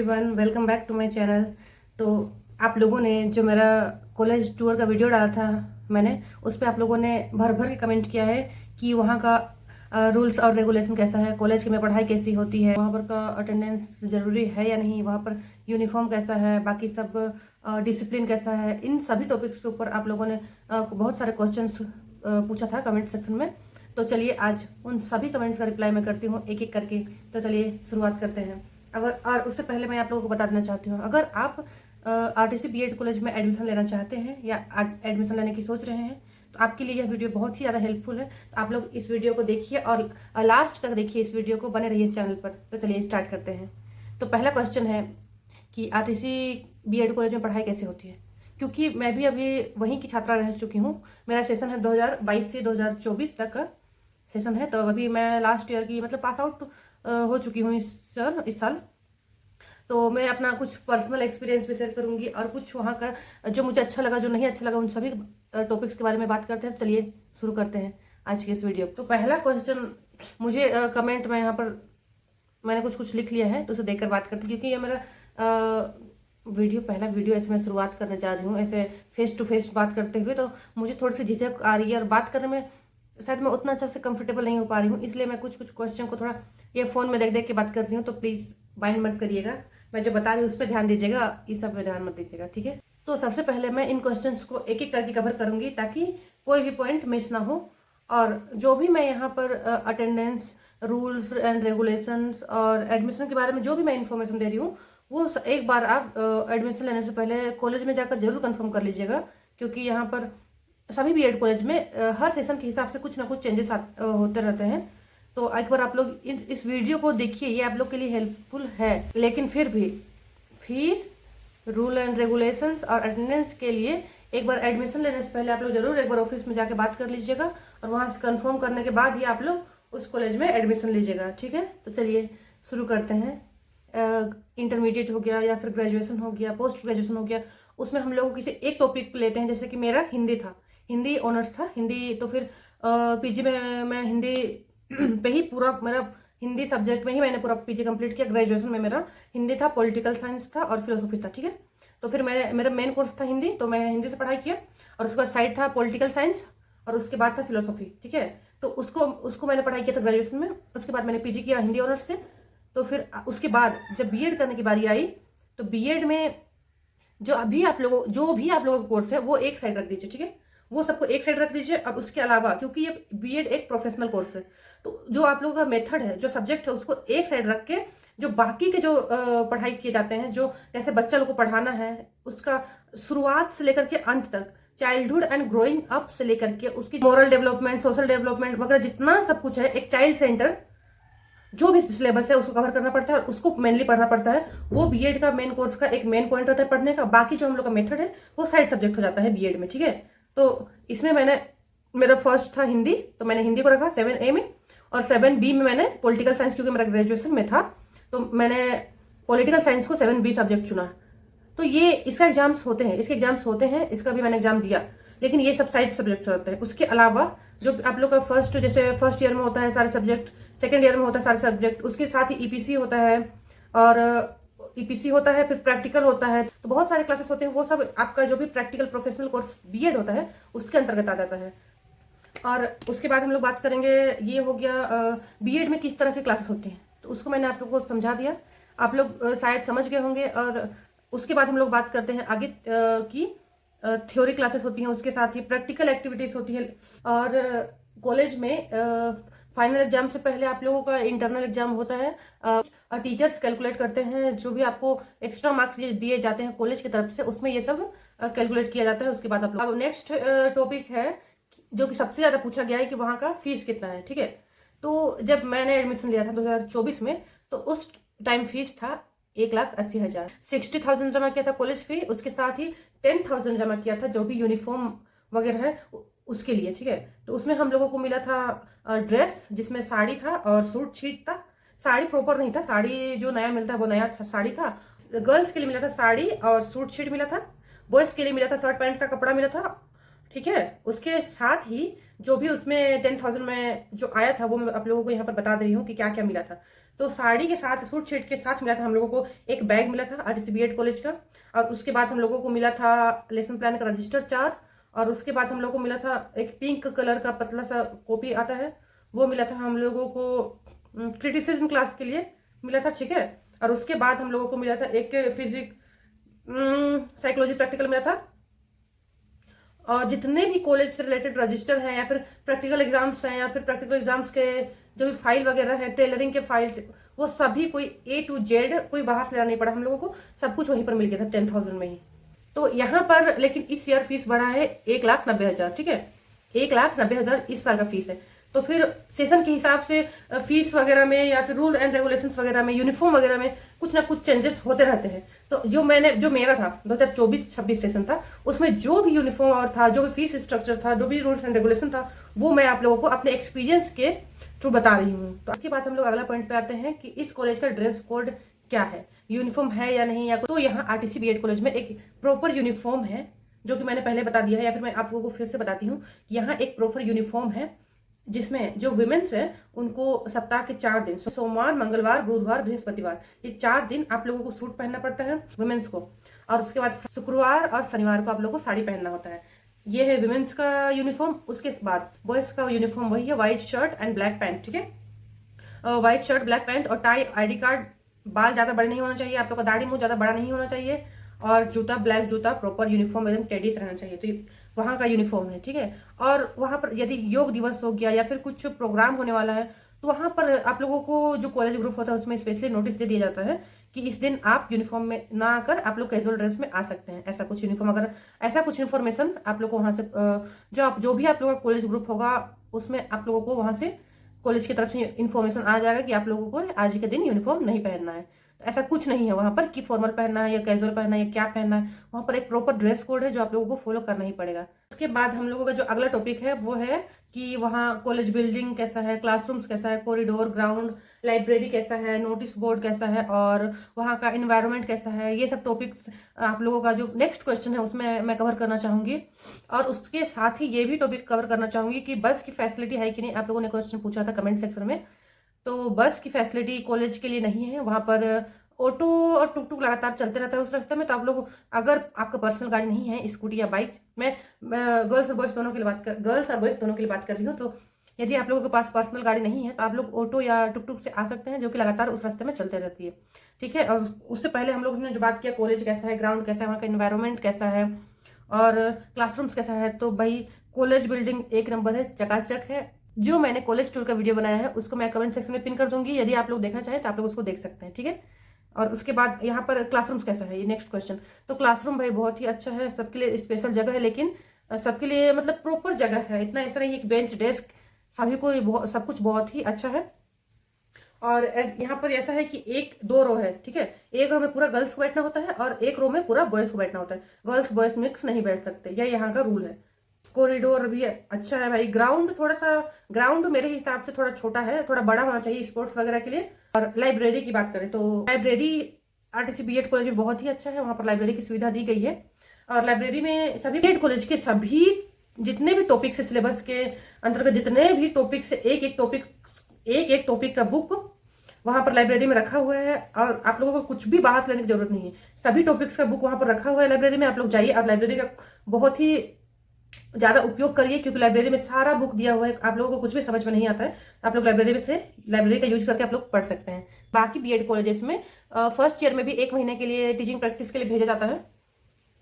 Everyone, welcome back to my channel. तो आप लोगों ने जो मेरा कॉलेज टूर का वीडियो डाला था मैंने उस पर आप लोगों ने भर भर के कमेंट किया है कि वहाँ का रूल्स और रेगुलेशन कैसा है, कॉलेज में पढ़ाई कैसी होती है, वहाँ पर का अटेंडेंस ज़रूरी है या नहीं, वहाँ पर यूनिफॉर्म कैसा है, बाकी सब डिसिप्लिन कैसा है। इन सभी टॉपिक्स के ऊपर आप लोगों ने बहुत सारे क्वेश्चंस पूछा था कमेंट सेक्शन में। तो चलिए आज उन सभी कमेंट्स का रिप्लाई मैं करती हूँ एक एक करके। तो चलिए शुरुआत करते हैं। और उससे पहले मैं आप लोगों को बता देना चाहती हूँ, अगर आप आरटीसी बीएड कॉलेज में एडमिशन लेना चाहते हैं या एडमिशन लेने की सोच रहे हैं तो आपके लिए यह वीडियो बहुत ही ज़्यादा हेल्पफुल है। तो आप लोग इस वीडियो को देखिए और लास्ट तक देखिए इस वीडियो को, बने रहिए इस चैनल पर। तो चलिए स्टार्ट करते हैं। तो पहला क्वेश्चन है कि आरटीसी बीएड कॉलेज में पढ़ाई कैसे होती है। क्योंकि मैं भी अभी वहीं की छात्रा रह चुकी हूँ। मेरा सेशन है 2022 से 2024 तक का सेशन है। तो अभी मैं लास्ट ईयर की मतलब पास आउट हो चुकी हूँ इस साल। तो मैं अपना कुछ पर्सनल एक्सपीरियंस भी शेयर करूंगी और कुछ वहाँ का जो मुझे अच्छा लगा, जो नहीं अच्छा लगा, उन सभी टॉपिक्स के बारे में बात करते हैं। चलिए शुरू करते हैं आज के इस वीडियो। तो पहला क्वेश्चन मुझे कमेंट में यहाँ पर मैंने कुछ कुछ लिख लिया है तो उसे देखकर बात करते हैं। क्योंकि ये मेरा पहला वीडियो ऐसे मैं शुरुआत करने जा रही हूँ ऐसे फेस टू फेस बात करते हुए, तो मुझे थोड़ी सी झिझक आ रही है और बात करने में शायद मैं उतना अच्छा से कंफर्टेबल नहीं हो पा रही हूँ। इसलिए मैं कुछ कुछ क्वेश्चन को थोड़ा ये फ़ोन में देख देख के बात कर रही हूँ। तो प्लीज़ माइंड मत करिएगा, मैं जो बता रही हूँ उस पर ध्यान दीजिएगा, इस सब पे ध्यान मत दीजिएगा, ठीक है। तो सबसे पहले मैं इन क्वेश्चंस को एक एक करके कवर करूंगी ताकि कोई भी पॉइंट मिस ना हो। और जो भी मैं यहाँ पर अटेंडेंस, रूल्स एंड रेगुलेशंस और एडमिशन के बारे में जो भी मैं इन्फॉर्मेशन दे रही हूँ वो एक बार आप एडमिशन लेने से पहले कॉलेज में जाकर जरूर कंफर्म कर लीजिएगा। क्योंकि यहाँ पर सभी बीएड कॉलेज में हर सेशन के हिसाब से कुछ ना कुछ चेंजेस होते रहते हैं। तो एक बार आप लोग इस वीडियो को देखिए, ये आप लोग के लिए हेल्पफुल है। लेकिन फिर भी फीस, रूल एंड रेगुलेशंस और अटेंडेंस के लिए एक बार एडमिशन लेने से पहले आप लोग जरूर एक बार ऑफिस में जाके बात कर लीजिएगा और वहां से कंफर्म करने के बाद ही आप लोग उस कॉलेज में एडमिशन लीजिएगा, ठीक है। तो चलिए शुरू करते हैं। इंटरमीडिएट हो गया या फिर ग्रेजुएशन हो गया, पोस्ट ग्रेजुएशन हो गया, उसमें हम लोग किसी एक टॉपिक लेते हैं। जैसे कि मेरा हिंदी था, हिंदी ऑनर्स था हिंदी। तो फिर पीजी में मैं हिंदी पे ही पूरा मेरा हिंदी सब्जेक्ट में ही मैंने पूरा पीजी कंप्लीट किया। ग्रेजुएशन में मेरा हिंदी था, पॉलिटिकल साइंस था और फिलोसफी था, ठीक है। तो फिर मेरा मेन कोर्स था हिंदी, तो मैं हिंदी से पढ़ाई किया और उसके बाद साइड था पॉलिटिकल साइंस और उसके बाद था फिलोसफी, ठीक है। तो उसको मैंने पढ़ाई किया था ग्रेजुएशन में। उसके बाद मैंने पीजी किया हिंदी ऑनर्स से। तो फिर उसके बाद जब बीएड करने की बारी आई तो बीएड में जो भी आप लोगों का कोर्स है वो एक साइड रख दीजिए, ठीक है। वो सबको एक साइड रख दीजिए। और उसके अलावा क्योंकि ये बीएड एक प्रोफेशनल कोर्स है तो जो आप लोगों का मेथड है, जो सब्जेक्ट है, उसको एक साइड रख के जो बाकी के जो पढ़ाई किए जाते हैं, जो जैसे बच्चा लोग को पढ़ाना है, उसका शुरुआत से लेकर के अंत तक, चाइल्डहुड एंड ग्रोइंग अप से लेकर के उसकी मोरल डेवलपमेंट, सोशल डेवलपमेंट वगैरह जितना सब कुछ है, एक चाइल्ड सेंटर जो भी सिलेबस है उसको कवर करना पड़ता है और उसको मेनली पढ़ना पड़ता है। वो बीएड का मेन कोर्स का एक मेन पॉइंट रहता है पढ़ने का। बाकी जो हम लोग का मेथड है वो साइड सब्जेक्ट हो जाता है बीएड में, ठीक है। तो इसमें मेरा फर्स्ट था हिंदी, तो मैंने हिंदी को रखा 7A में। और 7B में मैंने पॉलिटिकल साइंस, क्योंकि मेरा ग्रेजुएशन में था तो मैंने पॉलिटिकल साइंस को 7B सब्जेक्ट चुना। तो ये इसके एग्जाम्स होते हैं, इसका भी मैंने एग्जाम दिया। लेकिन ये सब साइड सब्जेक्ट होते हैं। उसके अलावा जो आप लोग का जैसे फर्स्ट ईयर में होता है सारे सब्जेक्ट, सेकेंड ईयर में होता है सारे सब्जेक्ट, उसके साथ ही ईपीसी होता है और ईपीसी होता है, फिर प्रैक्टिकल होता है। तो बहुत सारे क्लासेस होते हैं, वो सब आपका जो भी प्रैक्टिकल प्रोफेशनल कोर्स बीएड होता है उसके अंतर्गत आ जाता है। और उसके बाद हम लोग बात करेंगे, ये हो गया बीएड में किस तरह के क्लासेस होते हैं, तो उसको मैंने आप लोगों को समझा दिया, आप लोग शायद समझ गए होंगे। और उसके बाद हम लोग बात करते हैं आगे की थ्योरी क्लासेस होती हैं, उसके साथ ही प्रैक्टिकल एक्टिविटीज होती है। और कॉलेज में फाइनल एग्जाम से पहले आप लोगों का इंटरनल एग्जाम होता है। टीचर्स कैलकुलेट करते हैं जो भी आपको एक्स्ट्रा मार्क्स दिए जाते हैं कॉलेज की तरफ से, उसमें ये सब कैलकुलेट किया जाता है। उसके बाद आप लोग, अब नेक्स्ट टॉपिक है जो कि सबसे ज्यादा पूछा गया है कि वहाँ का फीस कितना है, ठीक है। तो जब मैंने एडमिशन लिया था 2024 में तो उस टाइम फीस था 1,80,000। 60,000 जमा किया था कॉलेज फी, उसके साथ ही 10,000 जमा किया था जो भी यूनिफॉर्म वगैरह है उसके लिए, ठीक है। तो उसमें हम लोगों को मिला था ड्रेस जिसमें साड़ी था और सूट शीट था। साड़ी प्रॉपर नहीं था, साड़ी जो नया मिलता है वो नया साड़ी था। गर्ल्स के लिए मिला था साड़ी और सूट शीट मिला था। बॉयज के लिए मिला था शर्ट पैंट का कपड़ा मिला था, ठीक है। उसके साथ ही जो भी उसमें 10,000 में जो आया था वो मैं आप लोगों को यहाँ पर बता दे रही हूँ कि क्या क्या मिला था। तो साड़ी के साथ सूट शेट के साथ मिला था हम लोगों को एक बैग मिला था आरटीसी बीएड कॉलेज का, और उसके बाद हम लोगों को मिला था लेसन प्लान का रजिस्टर 4, और उसके बाद हम लोगों को मिला था एक पिंक कलर का पतला सा कॉपी आता है, वो मिला था हम लोगों को क्रिटिसिज्म क्लास के लिए मिला था, ठीक है। और उसके बाद हम लोगों को मिला था एक फिजिक्स साइकोलॉजी प्रैक्टिकल मिला था। और जितने भी कॉलेज से रिलेटेड रजिस्टर हैं या फिर प्रैक्टिकल एग्जाम्स हैं या फिर प्रैक्टिकल एग्जाम्स के जो भी फाइल वगैरह हैं, टेलरिंग के फाइल, वो सभी कोई A to Z कोई बाहर से लाना नहीं पड़ा हम लोगों को, सब कुछ वहीं पर मिल गया था 10,000 में ही। तो यहाँ पर लेकिन इस ईयर फीस बढ़ा है 1,90,000, ठीक है, 1,90,000 इस साल का फीस है। तो फिर सेशन के हिसाब से फीस वगैरह में या फिर रूल एंड रेगुलेशंस वगैरह में, यूनिफॉर्म वगैरह में कुछ ना कुछ चेंजेस होते रहते हैं। तो जो मेरा था 2024-26 सेशन था, उसमें जो भी यूनिफॉर्म और था, जो भी फीस स्ट्रक्चर था, जो भी रूल्स एंड रेगुलेशन था, वो मैं आप लोगों को अपने एक्सपीरियंस के थ्रू बता रही हूँ। तो उसके बाद हम लोग अगला पॉइंट पे आते हैं कि इस कॉलेज का ड्रेस कोड क्या है, यूनिफॉर्म है या नहीं, या तो यहाँ आरटीसी बीएड कॉलेज में एक प्रॉपर यूनिफॉर्म है, जो कि मैंने पहले बता दिया है, या फिर मैं आप लोगों को फिर से बताती हूँ। यहाँ एक प्रॉपर यूनिफॉर्म है जिसमें जो वुमेन्स है उनको सप्ताह के 4 दिन, सोमवार, मंगलवार, बुधवार, बृहस्पतिवार, ये 4 दिन आप लोगों को सूट पहनना पड़ता है वुमेन्स को, और उसके बाद शुक्रवार और शनिवार को आप लोगों को साड़ी पहनना होता है। ये है वुमेन्स का यूनिफॉर्म। उसके बाद बॉयज का यूनिफॉर्म वही है, white shirt and black pant, ठीक है, व्हाइट शर्ट ब्लैक पैंट और टाई, आईडी कार्ड, बाल ज्यादा बड़े नहीं होना चाहिए आप लोग का, दाढ़ी मुंह ज्यादा बड़ा नहीं होना चाहिए, और जूता ब्लैक जूता, प्रॉपर यूनिफॉर्म एकदम टेडीस रहना चाहिए। तो वहाँ का यूनिफॉर्म है, ठीक है। और वहाँ पर यदि योग दिवस हो गया या फिर कुछ प्रोग्राम होने वाला है, तो वहाँ पर आप लोगों को जो कॉलेज ग्रुप होता है उसमें स्पेशली नोटिस दे दिया जाता है कि इस दिन आप यूनिफॉर्म में ना आकर आप लोग कैजुअल ड्रेस में आ सकते हैं। ऐसा कुछ यूनिफॉर्म, अगर ऐसा कुछ इन्फॉर्मेशन आप लोग को वहाँ से जो भी आप लोगों का कॉलेज ग्रुप होगा उसमें आप लोगों को वहाँ से कॉलेज की तरफ से इन्फॉर्मेशन आ जाएगा कि आप लोगों को आज के दिन यूनिफॉर्म नहीं पहनना है। ऐसा कुछ नहीं है वहां पर कि फॉर्मल पहनना है या कैजुअल पहनना है या क्या पहनना है, वहां पर एक प्रॉपर ड्रेस कोड है जो आप लोगों को फॉलो करना ही पड़ेगा। उसके बाद हम लोगों का जो अगला टॉपिक है वो है कि वहाँ कॉलेज बिल्डिंग कैसा है, क्लासरूम्स कैसा है, कॉरिडोर, ग्राउंड, लाइब्रेरी कैसा है, नोटिस बोर्ड कैसा है, और वहाँ का इन्वायरमेंट कैसा है। ये सब टॉपिक्स आप लोगों का जो नेक्स्ट क्वेश्चन है उसमें मैं कवर करना चाहूंगी। और उसके साथ ही ये भी टॉपिक कवर करना चाहूंगी कि बस की फैसिलिटी है कि नहीं, आप लोगों ने क्वेश्चन पूछा था कमेंट सेक्शन में। तो बस की फैसिलिटी कॉलेज के लिए नहीं है, वहाँ पर ऑटो और टुक टुक लगातार चलते रहता है उस रास्ते में। तो आप लोग, अगर आपका पर्सनल गाड़ी नहीं है, स्कूटी या बाइक, मैं गर्ल्स और बॉयज दोनों के लिए बात कर रही हूँ, तो यदि आप लोगों के पास पर्सनल गाड़ी नहीं है तो आप लोग ऑटो या टुक टुक से आ सकते हैं, जो कि लगातार उस रास्ते में चलते रहती है, ठीक है। और उससे पहले हम लोग ने जो बात किया कॉलेज कैसा है, ग्राउंड कैसा है, वहाँ का इन्वायरमेंट कैसा है और क्लासरूम्स कैसा है, तो भाई कॉलेज बिल्डिंग एक नंबर है, चकाचक है। जो मैंने कॉलेज टूर का वीडियो बनाया है उसको मैं कमेंट सेक्शन में पिन कर दूंगी, यदि आप लोग देखना चाहें तो आप लोग उसको देख सकते हैं, ठीक है। और उसके बाद यहाँ पर क्लासरूम्स कैसा है, ये नेक्स्ट क्वेश्चन। तो क्लासरूम भाई बहुत ही अच्छा है, सबके लिए स्पेशल जगह है, लेकिन सबके लिए मतलब प्रॉपर जगह है, इतना ऐसा नहीं है कि बेंच डेस्क, सभी को सब कुछ बहुत ही अच्छा है। और यहाँ पर ऐसा है कि 1-2 रो है, ठीक है, एक रो में पूरा गर्ल्स को बैठना होता है और एक रो में पूरा बॉयज को बैठना होता है, गर्ल्स बॉयज मिक्स नहीं बैठ सकते, यह यहाँ का रूल है। कॉरिडोर भी अच्छा है भाई। ग्राउंड मेरे हिसाब से थोड़ा छोटा है, थोड़ा बड़ा होना चाहिए स्पोर्ट्स वगैरह के लिए। और लाइब्रेरी की बात करें तो लाइब्रेरी आरटीसी बीएड कॉलेज में बहुत ही अच्छा है, वहां पर लाइब्रेरी की सुविधा दी गई है। और लाइब्रेरी में सभी बीएड कॉलेज के सभी जितने भी टॉपिक्स है, सिलेबस के अंतर्गत जितने भी टॉपिक्स, एक एक टॉपिक का बुक वहां पर लाइब्रेरी में रखा हुआ है, और आप लोगों को कुछ भी बाहर से लेने की जरूरत नहीं है, सभी टॉपिक्स का बुक वहां पर रखा हुआ है लाइब्रेरी में। आप लोग जाइए और लाइब्रेरी का बहुत ही ज्यादा उपयोग करिए, क्योंकि लाइब्रेरी में सारा बुक दिया हुआ है, आप लोगों को कुछ भी समझ में नहीं आता है तो आप लोग लाइब्रेरी का यूज करके आप लोग पढ़ सकते हैं। बाकी बीएड कॉलेजेस में फर्स्ट ईयर में भी 1 महीने के लिए टीचिंग प्रैक्टिस के लिए भेजा जाता है,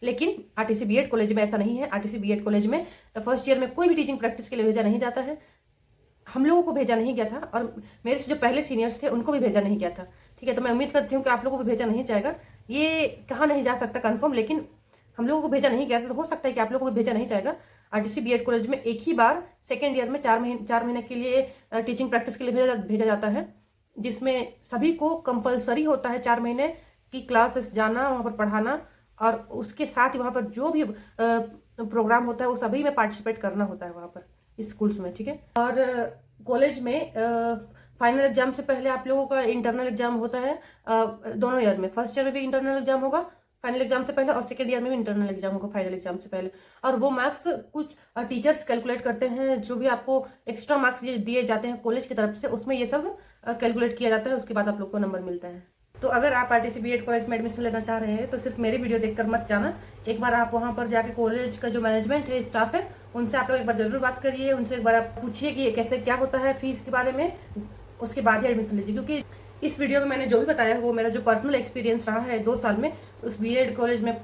लेकिन आरटीसी बीएड कॉलेज में ऐसा नहीं है। आरटीसी बीएड कॉलेज में फर्स्ट ईयर में कोई भी टीचिंग प्रैक्टिस के लिए भेजा नहीं जाता है, हम लोगों को भेजा नहीं गया था, और मेरे से जो पहले सीनियर्स थे उनको भी भेजा नहीं गया था, ठीक है। तो मैं उम्मीद करती हूँ कि आप लोगों को भेजा नहीं जाएगा, ये कहा नहीं जा सकता कंफर्म, लेकिन हम लोगों को भेजा नहीं गया था, तो हो सकता है कि आप लोगों को भेजा नहीं जाएगा। आरटीसी बीएड कॉलेज में एक ही बार सेकेंड ईयर में 4 महीने के लिए टीचिंग प्रैक्टिस के लिए भेजा जाता है, जिसमें सभी को कंपलसरी होता है 4 महीने की क्लासेस जाना, वहाँ पर पढ़ाना, और उसके साथ ही वहाँ पर जो भी प्रोग्राम होता है वो सभी में पार्टिसिपेट करना होता है वहाँ पर स्कूल्स में, ठीक है। और कॉलेज में फाइनल एग्जाम से पहले आप लोगों का इंटरनल एग्जाम होता है, दोनों ईयर में, फर्स्ट ईयर में भी इंटरनल एग्जाम होगा फाइनल एग्जाम से पहले, और सेकेंड ईयर में भी इंटरनल एग्जाम होगा फाइनल एग्जाम से पहले। और वो मार्क्स कुछ टीचर्स कैलकुलेट करते हैं, जो भी आपको एक्स्ट्रा मार्क्स दिए जाते हैं कॉलेज की तरफ से, उसमें ये सब कैलकुलेट किया जाता है, उसके बाद आप लोग को नंबर मिलता है। तो अगर आप आरटीसी बीएड कॉलेज में एडमिशन लेना चाह रहे हैं तो सिर्फ मेरी वीडियो देखकर मत जाना, एक बार आप वहाँ पर जाके कॉलेज का जो मैनेजमेंट है, स्टाफ है, उनसे आप लोग एक बार जरूर बात करिए, उनसे एक बार आप पूछिए कि कैसे क्या होता है फीस के बारे में, उसके बाद ही एडमिशन लीजिए। क्योंकि इस वीडियो में मैंने जो भी बताया वो मेरा जो पर्सनल एक्सपीरियंस रहा है 2 साल में उस बीएड कॉलेज में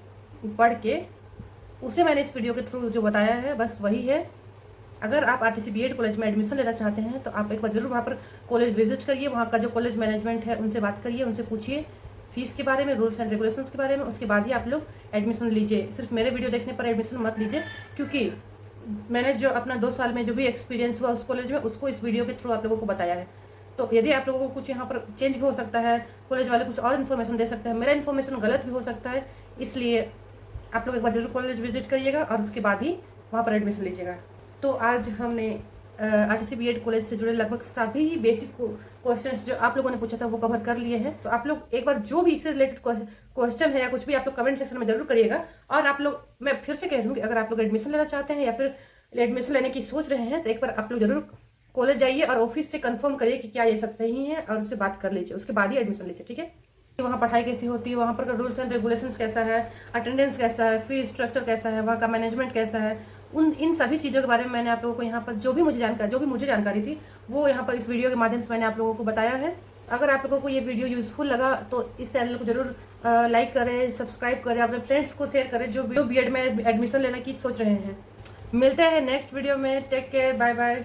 पढ़ के, उसे मैंने इस वीडियो के थ्रू जो बताया है बस वही है। अगर आप आरटीसी बीएड कॉलेज में एडमिशन लेना चाहते हैं तो आप एक बार जरूर वहाँ पर कॉलेज विजिट करिए, वहाँ का जो कॉलेज मैनेजमेंट है उनसे बात करिए, उनसे पूछिए फीस के बारे में, रूल्स एंड रेगुलेशंस के बारे में, उसके बाद ही आप लोग एडमिशन लीजिए। सिर्फ मेरे वीडियो देखने पर एडमिशन मत लीजिए, क्योंकि मैंने जो अपना 2 साल में जो भी एक्सपीरियंस हुआ उस कॉलेज में उसको इस वीडियो के थ्रू आप लोगों को बताया है। तो यदि आप लोगों को कुछ यहाँ पर चेंज भी हो सकता है, कॉलेज वाले कुछ और इन्फॉर्मेशन दे सकते हैं, मेरा इन्फॉर्मेशन गलत भी हो सकता है, इसलिए आप लोग एक बार जरूर कॉलेज विजिट करिएगा और उसके बाद ही वहाँ पर एडमिशन लीजिएगा। तो आज हमने आरटीसी बीएड कॉलेज से जुड़े लगभग सभी ही बेसिक क्वेश्चंस जो आप लोगों ने पूछा था वो कवर कर लिए हैं। तो आप लोग एक बार जो भी इससे रिलेटेड क्वेश्चन है या कुछ भी आप लोग कमेंट सेक्शन में जरूर करिएगा। और आप लोग, मैं फिर से कह रही हूँ कि अगर आप लोग एडमिशन लेना चाहते हैं या फिर एडमिशन लेने की सोच रहे हैं तो एक बार आप लोग जरूर कॉलेज जाइए और ऑफिस से कंफर्म करिए कि क्या ये सब सही है और उससे बात कर लीजिए, उसके बाद ही एडमिशन लीजिए, ठीक है। वहाँ पढ़ाई कैसी होती है, वहाँ पर का रूल्स एंड रेगुलेशंस कैसा है, अटेंडेंस कैसा है, फीस स्ट्रक्चर कैसा है, वहाँ का मैनेजमेंट कैसा है, इन सभी चीज़ों के बारे में मैंने आप लोगों को यहाँ पर जो भी मुझे जानकारी थी वो यहाँ पर इस वीडियो के माध्यम से मैंने आप लोगों को बताया है। अगर आप लोगों को ये वीडियो यूजफुल लगा तो इस चैनल को जरूर लाइक करें, सब्सक्राइब करें, अपने फ्रेंड्स को शेयर करें जो बीएड में एडमिशन लेने की सोच रहे हैं। मिलते हैं नेक्स्ट वीडियो में, टेक केयर, बाय बाय।